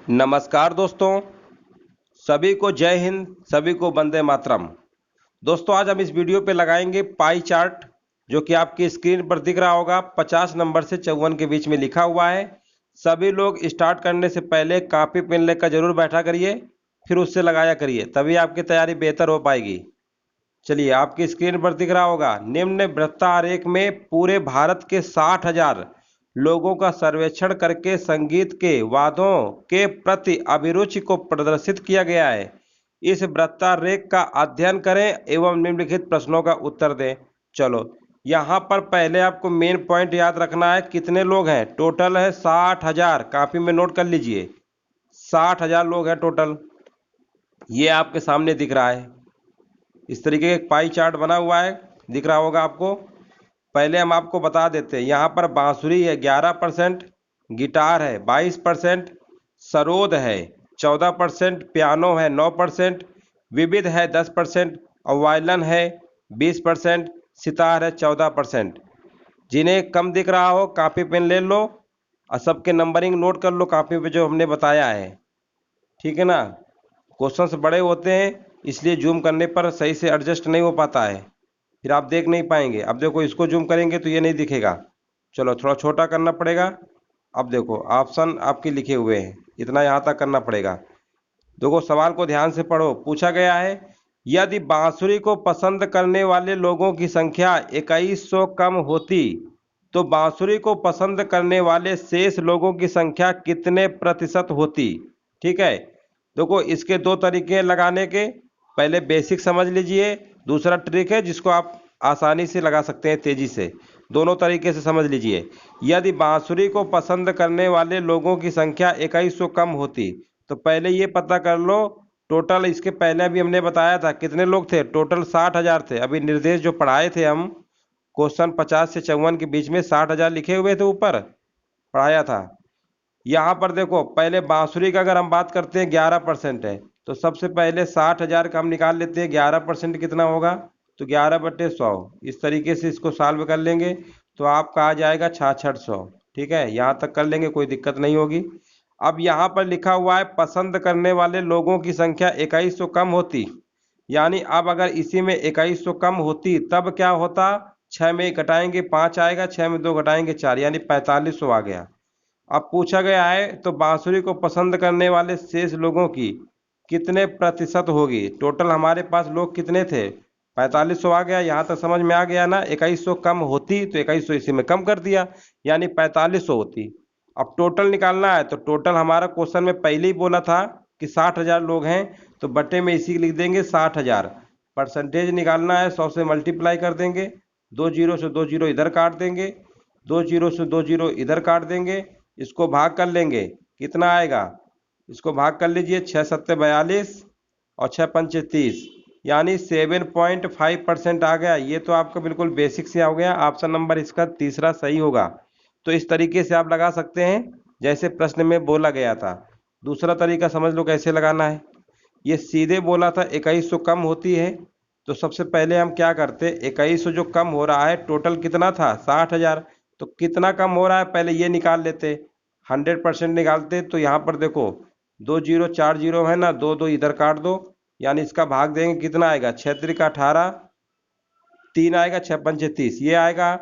नमस्कार दोस्तों, सभी को जय हिंद, सभी को वंदे मातरम। दोस्तों, आज हम इस वीडियो पे लगाएंगे पाई चार्ट, जो कि आपकी स्क्रीन पर दिख रहा होगा। 50 नंबर से 54 के बीच में लिखा हुआ है। सभी लोग स्टार्ट करने से पहले कॉपी पेन लेकर जरूर बैठा करिए, फिर उससे लगाया करिए, तभी आपकी तैयारी बेहतर हो पाएगी। चलिए, आपकी स्क्रीन पर दिख रहा होगा, निम्न वृत्तारेख में पूरे भारत के 60,000 लोगों का सर्वेक्षण करके संगीत के वाद्यों के प्रति अभिरुचि को प्रदर्शित किया गया है। इस वृत्तारेख का अध्ययन करें एवं निम्नलिखित प्रश्नों का उत्तर दें। चलो, यहाँ पर पहले आपको मेन पॉइंट याद रखना है। कितने लोग हैं? टोटल है 60,000। काफी में नोट कर लीजिए, 60,000 लोग हैं टोटल। ये आपके सामने दिख रहा है, इस तरीके का एक पाई चार्ट बना हुआ है, दिख रहा होगा आपको। पहले हम आपको बता देते हैं, यहाँ पर बांसुरी है 11%, गिटार है 22%, सरोद है 14%, पियानो है 9%, विविध है 10% और वायलिन है 20%, सितार है 14%। जिन्हें कम दिख रहा हो कापी पेन ले लो और सबके नंबरिंग नोट कर लो कापी पे जो हमने बताया है, ठीक है ना। क्वेश्चंस बड़े होते हैं, इसलिए जूम करने पर सही से एडजस्ट नहीं हो पाता है, फिर आप देख नहीं पाएंगे। अब देखो, इसको जूम करेंगे तो ये नहीं दिखेगा। चलो, थोड़ा छोटा करना पड़ेगा। अब देखो, ऑप्शन आपके लिखे हुए हैं, इतना यहाँ तक करना पड़ेगा। देखो, सवाल को ध्यान से पढ़ो। पूछा गया है, यदि बांसुरी को पसंद करने वाले लोगों की संख्या 2100 कम होती तो बांसुरी को पसंद करने वाले शेष लोगों की संख्या कितने प्रतिशत होती। ठीक है, देखो इसके दो तरीके हैं लगाने के। पहले बेसिक समझ लीजिए, दूसरा ट्रिक है जिसको आप आसानी से लगा सकते हैं तेजी से। दोनों तरीके से समझ लीजिए। यदि बांसुरी को पसंद करने वाले लोगों की संख्या 2100 कम होती तो पहले ये पता कर लो टोटल। इसके पहले भी हमने बताया था कितने लोग थे, टोटल 60,000 थे। अभी निर्देश जो पढ़ाए थे हम, क्वेश्चन 50 से 54 के बीच में 60,000 लिखे हुए थे, ऊपर पढ़ाया था। यहाँ पर देखो, पहले बांसुरी का अगर हम बात करते हैं 11% है, तो सबसे पहले 60,000 का हम निकाल लेते हैं। 11% कितना होगा, तो 11/100। इस तरीके से इसको सॉल्व कर लेंगे तो आपका आ जाएगा 6600। ठीक है, यहाँ तक कर लेंगे, कोई दिक्कत नहीं होगी। अब यहाँ पर लिखा हुआ है पसंद करने वाले लोगों की संख्या 2100 कम होती, यानी अब अगर इसी में 2100 कम होती तब क्या होता। 6 में घटाएंगे 5 आएगा, 6 में 2 घटाएंगे 4, यानी 4500 आ गया। अब पूछा गया है तो बांसुरी को पसंद करने वाले शेष लोगों की कितने प्रतिशत होगी। टोटल हमारे पास लोग कितने थे, 4500 आ गया। यहाँ तक समझ में आ गया ना। 2100 कम होती तो 2100 इसी में कम कर दिया, यानी 4500 होती। अब टोटल निकालना है, तो टोटल हमारा क्वेश्चन में पहले ही बोला था कि 60,000 लोग हैं, तो बटे में इसी लिख देंगे 60,000। परसेंटेज निकालना है, 100 से मल्टीप्लाई कर देंगे, 2 जीरो से 2 जीरो इधर काट देंगे, 2 जीरो से 2 जीरो इधर काट देंगे, इसको भाग कर लेंगे, कितना आएगा, इसको भाग कर लीजिए, 6 सत्ते 42 और 6 पंचे 30, यानी 7.5% आ गया। ये तो आपका बिल्कुल बेसिक से हो गया। ऑप्शन नंबर इसका तीसरा सही होगा। तो इस तरीके से आप लगा सकते हैं जैसे प्रश्न में बोला गया था। दूसरा तरीका समझ लो कैसे लगाना है। ये सीधे बोला था 2100 कम होती है, तो सबसे पहले हम क्या करते, 2100 जो कम हो रहा है, टोटल कितना था 60,000, तो कितना कम हो रहा है पहले ये निकाल लेते। 100% निकालते तो यहाँ पर देखो 2 जीरो 4 जीरो है ना, 2 2 इधर काट दो, यानी इसका भाग देंगे, कितना आएगा, 6 त्रिक 18, 3 आएगा, 6 पंचे 30, ये आएगा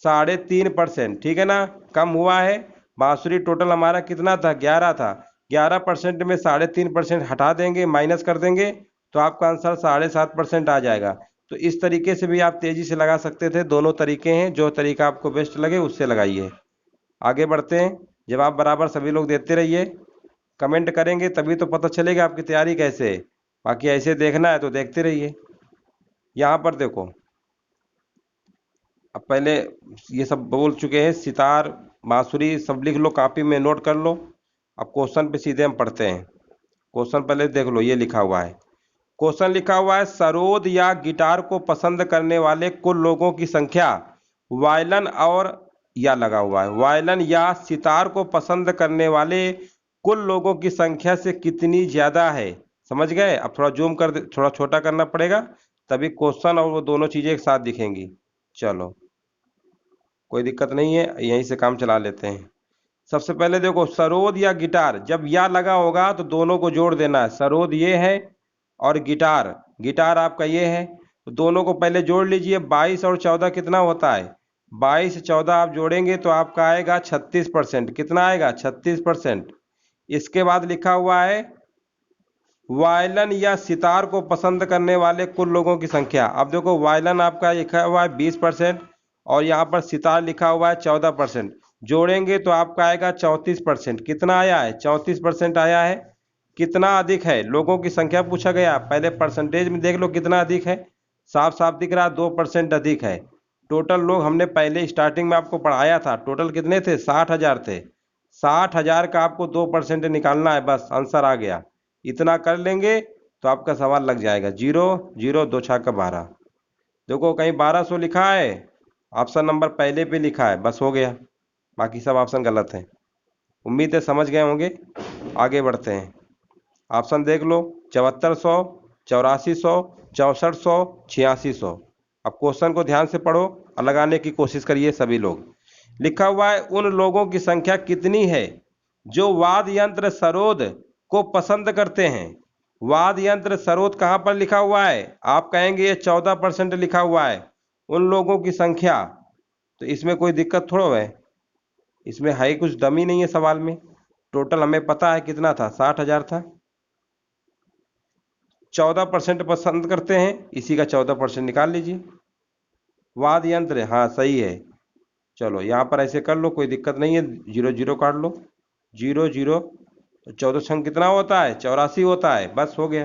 3.5%। ठीक है ना, कम हुआ है। बांसुरी टोटल हमारा कितना था, 11 था। 11% में 3.5% हटा देंगे, माइनस कर देंगे, तो आपका आंसर 7.5% आ जाएगा। तो इस तरीके से भी आप तेजी से लगा सकते थे। दोनों तरीके हैं, जो तरीका आपको बेस्ट लगे उससे लगाइए। आगे बढ़ते हैं। जवाब बराबर सभी लोग देते रहिए, कमेंट करेंगे तभी तो पता चलेगा आपकी तैयारी कैसे है। बाकी ऐसे देखना है तो देखते रहिए। यहाँ पर देखो, अब पहले ये सब बोल चुके हैं, सितार बांसुरी सब लिख लो, कॉपी में नोट कर लो। अब क्वेश्चन पे सीधे हम पढ़ते हैं। क्वेश्चन पहले देख लो, ये लिखा हुआ है। क्वेश्चन लिखा हुआ है, सरोद या गिटार को पसंद करने वाले कुल लोगों की संख्या वायलिन और, या लगा हुआ है, वायलिन या सितार को पसंद करने वाले कुल लोगों की संख्या से कितनी ज्यादा है। समझ गए। अब थोड़ा जूम कर थोड़ा छोटा करना पड़ेगा, तभी क्वेश्चन और वो दोनों चीजें एक साथ दिखेंगी। चलो, कोई दिक्कत नहीं है, यहीं से काम चला लेते हैं। सबसे पहले देखो, सरोद या गिटार, जब या लगा होगा तो दोनों को जोड़ देना है। सरोद ये है और गिटार, गिटार आपका ये है, तो दोनों को पहले जोड़ लीजिए। 22 और 14 कितना होता है? 22 14 आप जोड़ेंगे तो आपका आएगा 36%। कितना आएगा? 36%। इसके बाद लिखा हुआ है वायलिन या सितार को पसंद करने वाले कुल लोगों की संख्या। अब देखो, वायलिन आपका लिखा हुआ है 20% और यहाँ पर सितार लिखा हुआ है 14%। जोड़ेंगे तो आपका आएगा 34%। कितना आया है? 34% आया है। कितना अधिक है? लोगों की संख्या पूछा गया। पहले परसेंटेज में देख लो कितना अधिक है। साफ साफ दिख रहा है 2% अधिक है। टोटल लोग हमने पहले स्टार्टिंग में आपको पढ़ाया था, टोटल कितने थे? 60,000 थे। 60,000 का आपको 2% निकालना है, बस आंसर आ गया। इतना कर लेंगे तो आपका सवाल लग जाएगा। 0 0 2 6 का 12। देखो कहीं 1200 लिखा है, ऑप्शन नंबर पहले पे लिखा है, बस हो गया। बाकी सब ऑप्शन गलत हैं। उम्मीद है समझ गए होंगे। आगे बढ़ते हैं। ऑप्शन देख लो, 7400, 8400, 6400, 8600। अब क्वेश्चन को ध्यान से पढ़ो और लगाने की कोशिश करिए सभी लोग। लिखा हुआ है उन लोगों की संख्या कितनी है जो वाद्य यंत्र सरोद को पसंद करते हैं। वाद्य यंत्र सरोद कहाँ पर लिखा हुआ है? आप कहेंगे ये 14% लिखा हुआ है। उन लोगों की संख्या, तो इसमें कोई दिक्कत थोड़ा है, इसमें है कुछ डमी नहीं है सवाल में। टोटल हमें पता है कितना था, 60,000 था। 14% पसंद करते हैं, इसी का 14% निकाल लीजिए। वाद्य यंत्र, हाँ सही है। चलो यहाँ पर ऐसे कर लो, कोई दिक्कत नहीं है। 0 0 काट लो, 0 0, तो 14 छंग कितना होता है? 84 होता है, बस हो गया।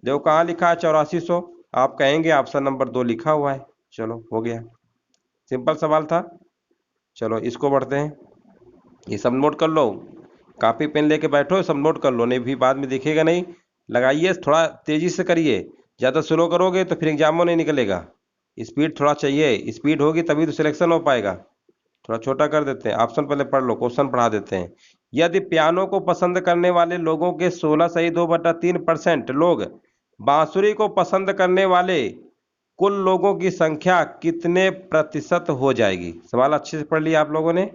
देखो कहाँ लिखा है 8400, आप कहेंगे ऑप्शन नंबर 2 लिखा हुआ है। चलो हो गया, सिंपल सवाल था। चलो इसको बढ़ते हैं। ये सब नोट कर लो, कापी पेन लेके बैठो, सब नोट कर लो, नहीं भी बाद में दिखेगा नहीं। लगाइए, थोड़ा तेजी से करिए। ज़्यादा स्लो करोगे तो फिर एग्जाम में नहीं निकलेगा। स्पीड थोड़ा चाहिए, स्पीड होगी तभी तो सिलेक्शन हो पाएगा। थोड़ा छोटा कर देते हैं, ऑप्शन पहले पढ़ लो, क्वेश्चन पढ़ा देते हैं। यदि पियानो को पसंद करने वाले लोगों के 16.2/3% लोग बांसुरी को पसंद करने वाले कुल लोगों की संख्या कितने प्रतिशत हो जाएगी? सवाल अच्छे से पढ़ लिया आप लोगों ने।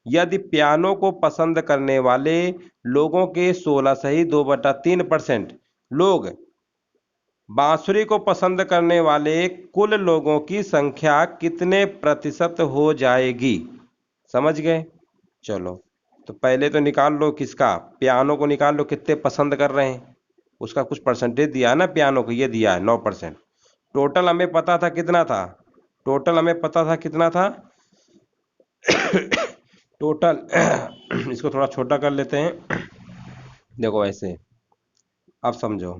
यदि पियानो को पसंद करने वाले लोगों के 16.2/3% लोग बांसुरी को पसंद करने वाले कुल लोगों की संख्या कितने प्रतिशत हो जाएगी? समझ गए? चलो तो पहले तो निकाल लो किसका, पियानो को निकाल लो, कितने पसंद कर रहे हैं, उसका कुछ परसेंटेज दिया है ना पियानो को, ये दिया है 9%। टोटल हमें पता था कितना था, टोटल हमें पता था कितना था टोटल इसको थोड़ा छोटा कर लेते हैं। देखो ऐसे, अब समझो,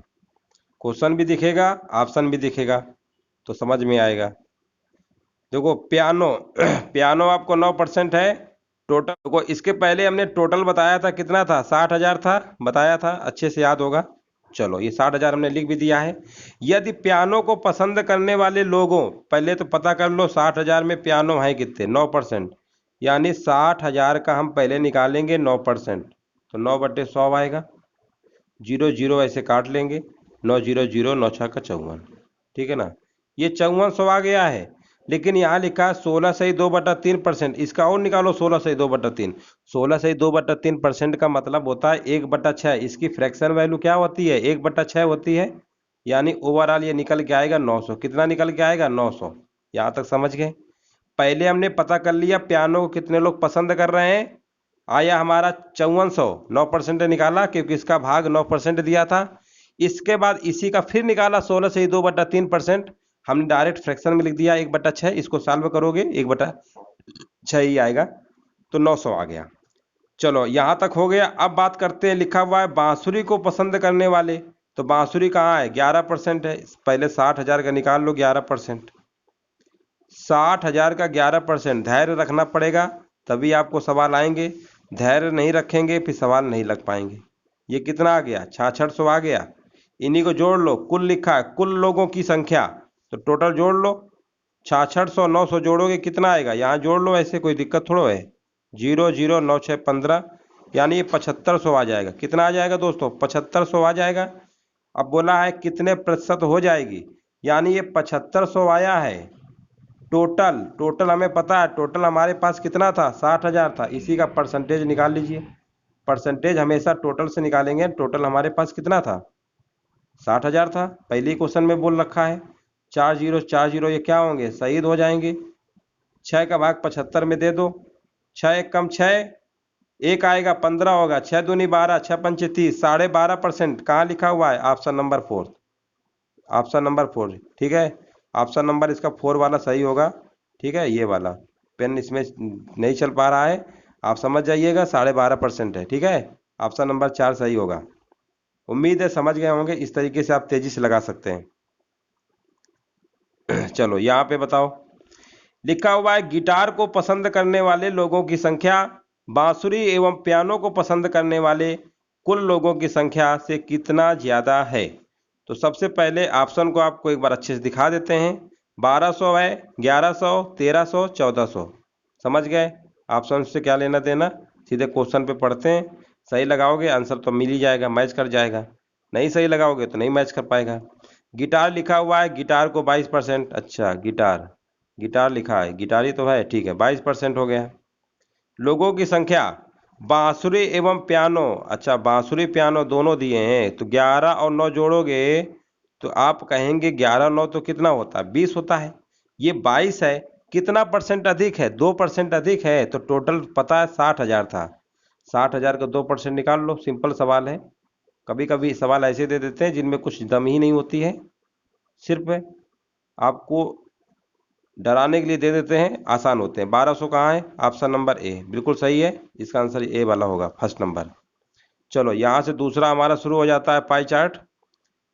क्वेश्चन भी दिखेगा, ऑप्शन भी दिखेगा, तो समझ में आएगा। देखो पियानो पियानो आपको 9% है टोटल को। इसके पहले हमने टोटल बताया था कितना था, 60,000 था, बताया था, अच्छे से याद होगा। चलो ये 60,000 हमने लिख भी दिया है। यदि पियानो को पसंद करने वाले लोगों, पहले तो पता कर लो 60,000 में पियानो है कितने, 9%, यानी 60,000 का हम पहले निकालेंगे 9%, तो 9/100 आएगा। 0 0 ऐसे काट लेंगे, 9 0 0 9 6 का 54, ठीक है ना। ये 5400 आ गया है, लेकिन यहाँ लिखा है 16.2/3%, इसका और निकालो 16.2/3। 16.2/3% का मतलब होता है 1/6। इसकी फ्रैक्शन वैल्यू क्या होती है? 1/6 होती है, यानी ओवरऑल ये निकल के आएगा 900। कितना निकल के आएगा? 900। यहाँ तक समझ गए? पहले हमने पता कर लिया पियानो को कितने लोग पसंद कर रहे हैं, आया हमारा 5400, 9% निकाला क्योंकि इसका भाग 9% दिया था। इसके बाद इसी का फिर निकाला 16.2/3%, हमने डायरेक्ट फ्रैक्शन में लिख दिया 1/6। इसको सॉल्व करोगे 1/6 ही आएगा, तो 900 आ गया। चलो यहाँ तक हो गया। अब बात करते हैं, लिखा हुआ है बांसुरी को पसंद करने वाले, तो बांसुरी कहाँ है? 11% है। पहले 60,000 का निकाल लो 11%, 60,000 का 11%। धैर्य रखना पड़ेगा तभी आपको सवाल आएंगे, धैर्य नहीं रखेंगे फिर सवाल नहीं लग पाएंगे। ये कितना आ गया? 6600 आ गया। इन्हीं को जोड़ लो, कुल लिखा है कुल लोगों की संख्या, तो टोटल जोड़ लो। 6600 900 जोड़ोगे कितना आएगा? यहाँ जोड़ लो, ऐसे कोई दिक्कत थोड़ा है। 0 0 9 6 15, यानी ये 7500 आ जाएगा। कितना आ जाएगा दोस्तों? 7500 आ जाएगा। अब बोला है कितने प्रतिशत हो जाएगी, यानी ये 7500 आया है। टोटल टोटल हमें पता है, टोटल हमारे पास कितना था, 60,000 था। इसी का परसेंटेज निकाल लीजिए। परसेंटेज हमेशा टोटल से निकालेंगे। टोटल हमारे पास कितना था, 60,000 था। पहले ही क्वेश्चन में बोल रखा है। 4 जीरो ये क्या होंगे, शहीद हो जाएंगे। 6 का भाग 75 में दे दो। 6 एक कम 6, एक आएगा 15 होगा। 6 दूनी 12, 6 पंचे 30, 12.5%। कहाँ लिखा हुआ है, ऑप्शन नंबर 4। ऑप्शन नंबर 4 ठीक है। ऑप्शन नंबर इसका 4 वाला सही होगा। ठीक है, ये वाला पेन इसमें नहीं चल पा रहा है, आप समझ जाइएगा। 12.5% है। ठीक है, ऑप्शन नंबर 4 सही होगा। उम्मीद है समझ गए होंगे। इस तरीके से आप तेजी से लगा सकते हैं। चलो यहाँ पे बताओ, लिखा हुआ है गिटार को पसंद करने वाले लोगों की संख्या बांसुरी एवं पियानो को पसंद करने वाले कुल लोगों की संख्या से कितना ज्यादा है। तो सबसे पहले ऑप्शन को आपको एक बार अच्छे से दिखा देते हैं। 1200 है, 1100, 1300, 1400। समझ गए, ऑप्शन से क्या लेना देना। सीधे क्वेश्चन पे पढ़ते हैं। सही लगाओगे आंसर तो मिल ही जाएगा, मैच कर जाएगा। नहीं सही लगाओगे तो नहीं मैच कर पाएगा। गिटार लिखा हुआ है, गिटार को 22%। अच्छा, गिटार गिटार लिखा है, गिटार ही तो है। ठीक है, 22% हो गया। लोगों की संख्या बांसुरी एवं पियानो, अच्छा बांसुरी पियानो दोनों दिए हैं, तो 11 और 9 जोड़ोगे तो आप कहेंगे 11 9 तो कितना होता है, 20 होता है। ये 22 है, कितना परसेंट अधिक है, 2% अधिक है। तो टोटल पता है 60,000 था। 60,000 का 2% निकाल लो, सिंपल सवाल है। कभी कभी सवाल ऐसे दे देते हैं जिनमें कुछ दम ही नहीं होती है, सिर्फ आपको डराने के लिए दे देते हैं, आसान होते हैं। 1200 कहाँ है, ऑप्शन नंबर ए बिल्कुल सही है। इसका आंसर ए वाला होगा, फर्स्ट नंबर। चलो यहाँ से दूसरा हमारा शुरू हो जाता है पाई चार्ट।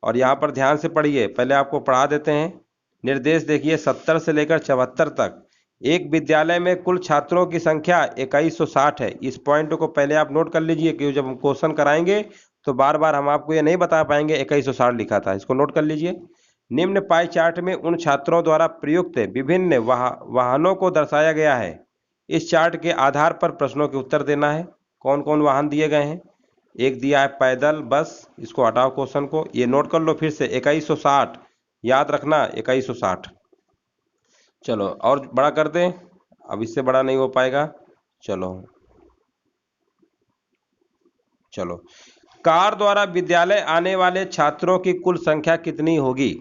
और यहाँ पर ध्यान से पढ़िए, पहले आपको पढ़ा देते हैं। निर्देश देखिए, 70 से लेकर 74 तक एक विद्यालय में कुल छात्रों की संख्या 2160 है। इस पॉइंट को पहले आप नोट कर लीजिए, क्योंकि जब हम क्वेश्चन कराएंगे तो बार बार हम आपको ये नहीं बता पाएंगे 2160 लिखा था। इसको नोट कर लीजिए। निम्न पाई चार्ट में उन छात्रों द्वारा प्रयुक्त विभिन्न वाहनों को दर्शाया गया है। इस चार्ट के आधार पर प्रश्नों के उत्तर देना है। कौन कौन वाहन दिए गए हैं, एक दिया है पैदल, बस, इसको हटाओ क्वेश्चन को, ये नोट कर लो फिर से 2160, याद रखना 2160। चलो और बड़ा कर दें, अब इससे बड़ा नहीं हो पाएगा। चलो चलो, कार द्वारा विद्यालय आने वाले छात्रों की कुल संख्या कितनी होगी,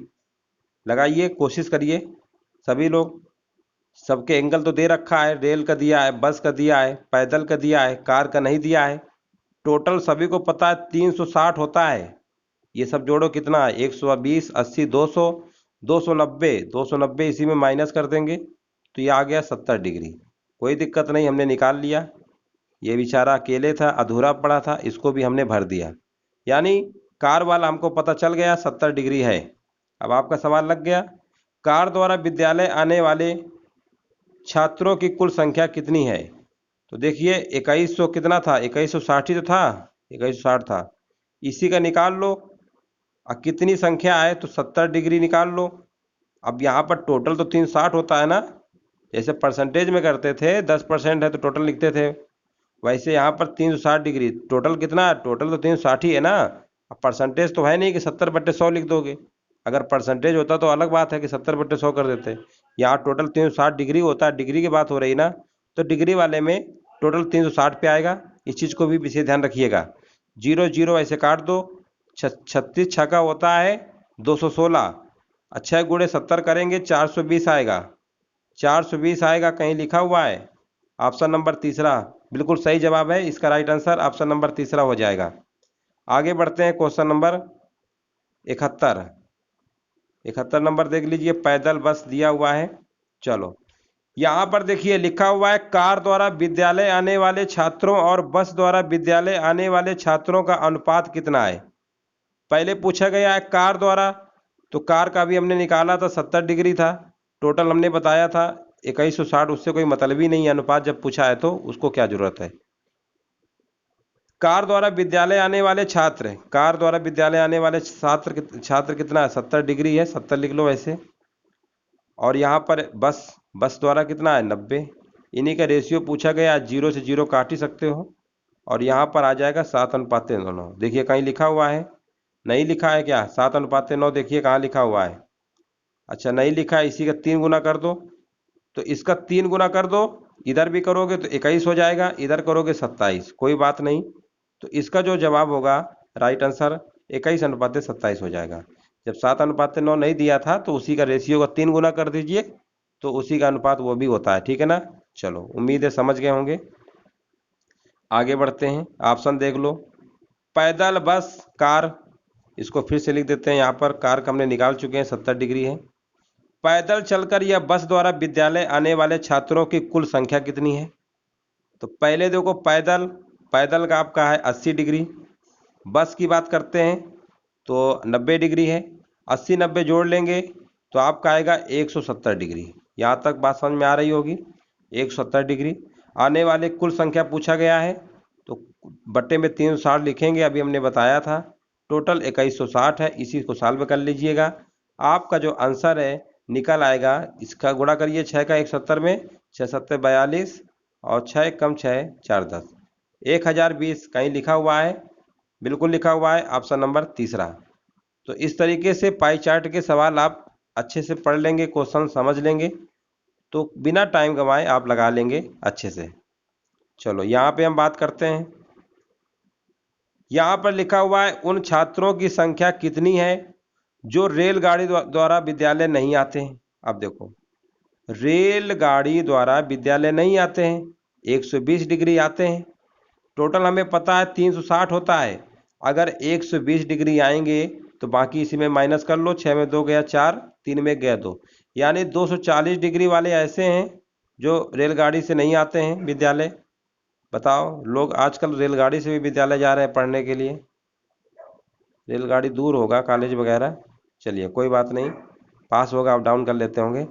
लगाइए, कोशिश करिए सभी लोग। सबके एंगल तो दे रखा है, रेल का दिया है, बस का दिया है, पैदल का दिया है, कार का नहीं दिया है। टोटल सभी को पता है 360 होता है। ये सब जोड़ो कितना है, 120, 80, 200, 290, 290 इसी में माइनस कर देंगे तो ये आ गया 70 डिग्री। कोई दिक्कत नहीं, हमने निकाल लिया। ये बेचारा अकेले था, अधूरा पड़ा था, इसको भी हमने भर दिया। यानी कार वाला हमको पता चल गया 70 डिग्री है। अब आपका सवाल लग गया, कार द्वारा विद्यालय आने वाले छात्रों की कुल संख्या कितनी है। तो देखिए 2100 कितना था, 2160 ही तो था, 2160 था। इसी का निकाल लो। अब कितनी संख्या है तो 70 डिग्री निकाल लो। अब यहाँ पर टोटल तो 360 होता है ना, जैसे परसेंटेज में करते थे 10% है तो टोटल लिखते थे, वैसे यहाँ पर 360 डिग्री। टोटल कितना है, टोटल तो 360 ही है ना। अब परसेंटेज तो है नहीं कि 70/100 लिख दोगे। अगर परसेंटेज होता तो अलग बात है कि 70/100 कर देते। यहाँ टोटल 360 डिग्री होता है, डिग्री की बात हो रही ना, तो डिग्री वाले में टोटल 360 पे आएगा। इस चीज़ को भी विशेष ध्यान रखिएगा। 0 0 ऐसे काट दो। 36 छक्का होता है 216, अच्छा गुणे 70 करेंगे 420 आएगा। 420 आएगा, कहीं लिखा हुआ है, ऑप्शन नंबर तीसरा बिल्कुल सही जवाब है। इसका राइट आंसर ऑप्शन नंबर तीसरा हो जाएगा। आगे बढ़ते हैं, क्वेश्चन नंबर 71। 71 नंबर देख लीजिए, पैदल बस दिया हुआ है। चलो यहाँ पर देखिए लिखा हुआ है, कार द्वारा विद्यालय आने वाले छात्रों और बस द्वारा विद्यालय आने वाले छात्रों का अनुपात कितना है। पहले पूछा गया है कार द्वारा, तो कार का भी हमने निकाला था 70 डिग्री था। टोटल हमने बताया था 2160, उससे कोई मतलब ही नहीं है। अनुपात जब पूछा है तो उसको क्या जरूरत है। कार द्वारा विद्यालय आने वाले छात्र, कार द्वारा विद्यालय आने वाले छात्र कितना है, 70 डिग्री है, 70 लिख लो ऐसे। और यहाँ पर बस द्वारा कितना है, 90। इन्हीं का रेशियो पूछा गया, 0 से 0 काट ही सकते हो। और यहाँ पर आ जाएगा 7:9। देखिए कहीं लिखा हुआ है, नहीं लिखा है क्या, 7:9 देखिए कहाँ लिखा हुआ है। अच्छा नहीं लिखा है, इसी का 3 गुना कर दो तो इसका 3 गुना कर दो, इधर भी करोगे तो 21 हो जाएगा, इधर करोगे 27, कोई बात नहीं। तो इसका जो जवाब होगा राइट आंसर 21:27 हो जाएगा। जब 7:9 नहीं दिया था तो उसी का रेशियो का 3 गुना कर दीजिए, तो उसी का अनुपात वो भी होता है, ठीक है ना। चलो, उम्मीद है समझ गए होंगे। आगे बढ़ते हैं, ऑप्शन देख लो। पैदल, बस, कार। इसको फिर से लिख देते हैं, यहाँ पर कार का हमने निकाल चुके हैं, 70 डिग्री है। पैदल चलकर या बस द्वारा विद्यालय आने वाले छात्रों की कुल संख्या कितनी है? तो पहले देखो, पैदल, पैदल का आपका है 80 डिग्री। बस की बात करते हैं तो 90 डिग्री है, 80-90 जोड़ लेंगे तो आपका आएगा 170 डिग्री। यहाँ तक बात समझ में आ रही होगी, 170 डिग्री। आने वाले कुल संख्या पूछा गया है तो बट्टे में 360 लिखेंगे, अभी हमने बताया था। टोटल 2160 है, इसी को सॉल्व कर लीजिएगा। आपका जो आंसर है निकल आएगा, इसका गुणा करिए 6 का 170 में, 6 7 42 और 6 कम 6 4 10, 1020 कहीं लिखा हुआ है, बिल्कुल लिखा हुआ है, ऑप्शन नंबर तीसरा। तो इस तरीके से पाई चार्ट के सवाल आप अच्छे से पढ़ लेंगे, क्वेश्चन समझ लेंगे तो बिना टाइम गंवाए आप लगा लेंगे अच्छे से। चलो, यहाँ पे हम बात करते हैं। यहाँ पर लिखा हुआ है उन छात्रों की संख्या कितनी है जो रेलगाड़ी द्वारा विद्यालय नहीं आते हैं। अब देखो, रेलगाड़ी द्वारा विद्यालय नहीं आते हैं, 120 डिग्री आते हैं। टोटल हमें पता है 360 होता है। अगर 120 डिग्री आएंगे तो बाकी इसी में माइनस कर लो, 6 में 2 गया 4, 3 में गया 2, यानी 240 डिग्री वाले ऐसे हैं जो रेलगाड़ी से नहीं आते हैं विद्यालय। बताओ, लोग आजकल रेलगाड़ी से भी विद्यालय जा रहे हैं पढ़ने के लिए। रेलगाड़ी दूर होगा, कॉलेज वगैरह। चलिए, कोई बात नहीं, पास होगा, अप डाउन कर लेते होंगे।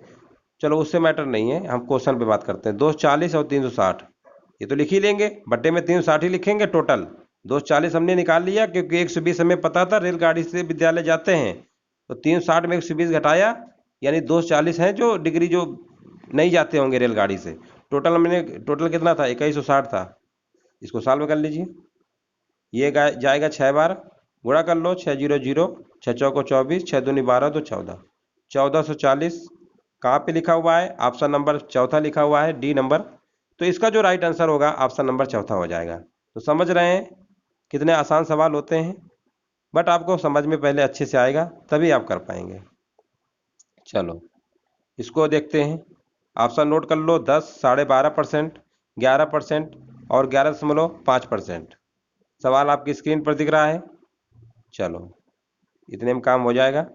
चलो, उससे मैटर नहीं है, हम क्वेश्चन पे बात करते हैं। 240 और 360 ये तो लिख ही लेंगे, बट्टे में 360 ही लिखेंगे। टोटल 240 हमने निकाल लिया क्योंकि 120 हमें पता था रेलगाड़ी से विद्यालय जाते हैं, तो 360 में 120 घटाया, यानी 240 हैं जो डिग्री जो नहीं जाते होंगे रेलगाड़ी से। टोटल कितना था? 2160 था। इसको सॉल्व कर लीजिए, ये जाएगा 6 बार, गुणा कर लो, 6 0 0, 6 चौको 24, 6 दूनी 12 तो 14, 1440 कहाँ पे लिखा हुआ है? ऑप्शन नंबर चौथा लिखा हुआ है, डी नंबर। तो इसका जो राइट आंसर होगा ऑप्शन नंबर चौथा हो जाएगा। तो समझ रहे हैं कितने आसान सवाल होते हैं, बट आपको समझ में पहले अच्छे से आएगा तभी आप कर पाएंगे। चलो, इसको देखते हैं। ऑप्शन नोट कर लो, 10, 12.5%, 11% और 11.5%। सवाल आपकी स्क्रीन पर दिख रहा है। चलो, इतने में काम हो जाएगा।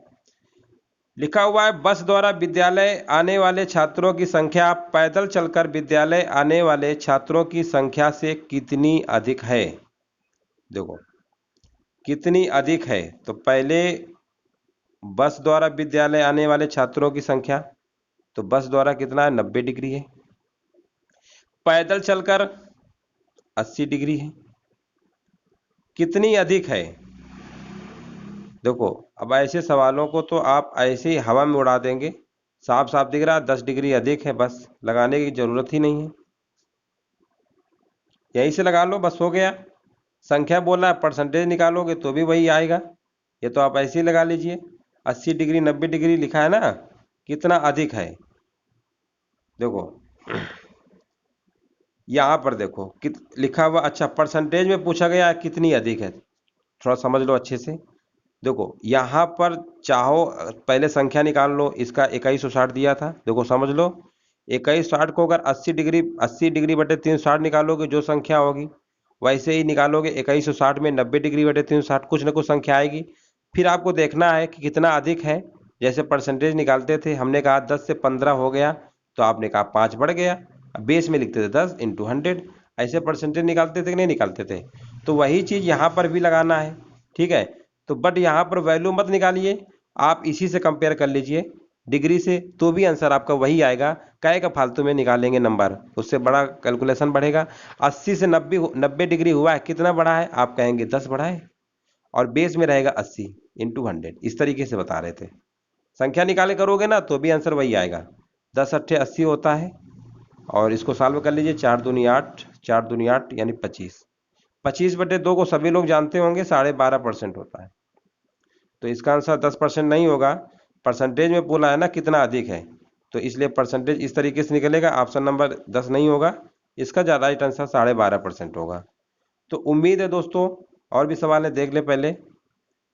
लिखा हुआ है बस द्वारा विद्यालय आने वाले छात्रों की संख्या पैदल चलकर विद्यालय आने वाले छात्रों की संख्या से कितनी अधिक है। देखो, कितनी अधिक है, तो पहले बस द्वारा विद्यालय आने वाले छात्रों की संख्या, तो बस द्वारा कितना है? 90 डिग्री है। पैदल चलकर 80 डिग्री है। कितनी अधिक है? देखो, अब ऐसे सवालों को तो आप ऐसे ही हवा में उड़ा देंगे, साफ साफ दिख रहा है 10 डिग्री अधिक है, बस लगाने की जरूरत ही नहीं है, यहीं से लगा लो, बस हो गया। संख्या बोला है, परसेंटेज निकालोगे तो भी वही आएगा, ये तो आप ऐसे ही लगा लीजिए। 80 डिग्री 90 डिग्री लिखा है ना, कितना अधिक है। देखो यहाँ पर देखो लिखा हुआ, अच्छा परसेंटेज में पूछा गया है कितनी अधिक है, थोड़ा समझ लो अच्छे से। देखो, यहाँ पर चाहो पहले संख्या निकाल लो, इसका 2160 दिया था, देखो समझ लो 2160 को अगर 80 डिग्री बटे 360 निकालोगे जो संख्या होगी, वैसे ही निकालोगे 2160 में 90 डिग्री बटे 360, कुछ ना कुछ संख्या आएगी। फिर आपको देखना है कि कितना अधिक है। जैसे परसेंटेज निकालते थे, हमने कहा 10 से 15 हो गया, तो आपने कहा 5 बढ़ गया। अब बेस में लिखते थे 10 × 100, ऐसे परसेंटेज निकालते थे कि नहीं निकालते थे। तो वही चीज़ यहाँ पर भी लगाना है, ठीक है। तो बट यहाँ पर वैल्यू मत निकालिए, आप इसी से कंपेयर कर लीजिए डिग्री से, तो भी आंसर आपका वही आएगा। काहे का फालतू में निकालेंगे नंबर, उससे बड़ा कैलकुलेशन बढ़ेगा। 80 से 90 डिग्री हुआ है, कितना बढ़ा है? आप कहेंगे 10 बढ़ा है, और बेस में रहेगा 80 × 100, इस तरीके से बता रहे थे। संख्या निकाले करोगे ना तो भी आंसर वही आएगा, 10 × 8 = 80 होता है। और इसको सॉल्व कर लीजिए, 4 दूनी 8, 4 दूनी 8 यानी 25, 25/2 को सभी लोग जानते होंगे 12.5% होता है। तो इसका आंसर 10% नहीं होगा, परसेंटेज में बोला है ना कितना अधिक है, तो इसलिए परसेंटेज इस तरीके से निकलेगा। ऑप्शन नंबर 10 नहीं होगा, इसका ज़्यादा राइट आंसर 12.5% होगा। तो उम्मीद है दोस्तों, और भी सवाल है देख ले पहले।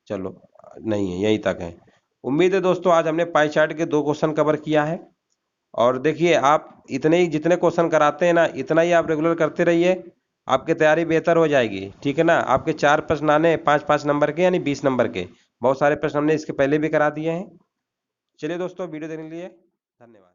चलो, नहीं है, यहीं तक है। उम्मीद है दोस्तों आज हमने पाई चार्ट के 2 क्वेश्चन कवर किया है। और देखिए, आप इतने ही जितने क्वेश्चन कराते हैं ना, इतना ही आप रेगुलर करते रहिए, आपकी तैयारी बेहतर हो जाएगी। ठीक है ना। आपके 4 प्रश्न आने 5-5 नंबर के, यानी 20 नंबर के। बहुत सारे प्रश्न हमने इसके पहले भी करा दिए हैं। चलिए दोस्तों, वीडियो देखने के लिए धन्यवाद।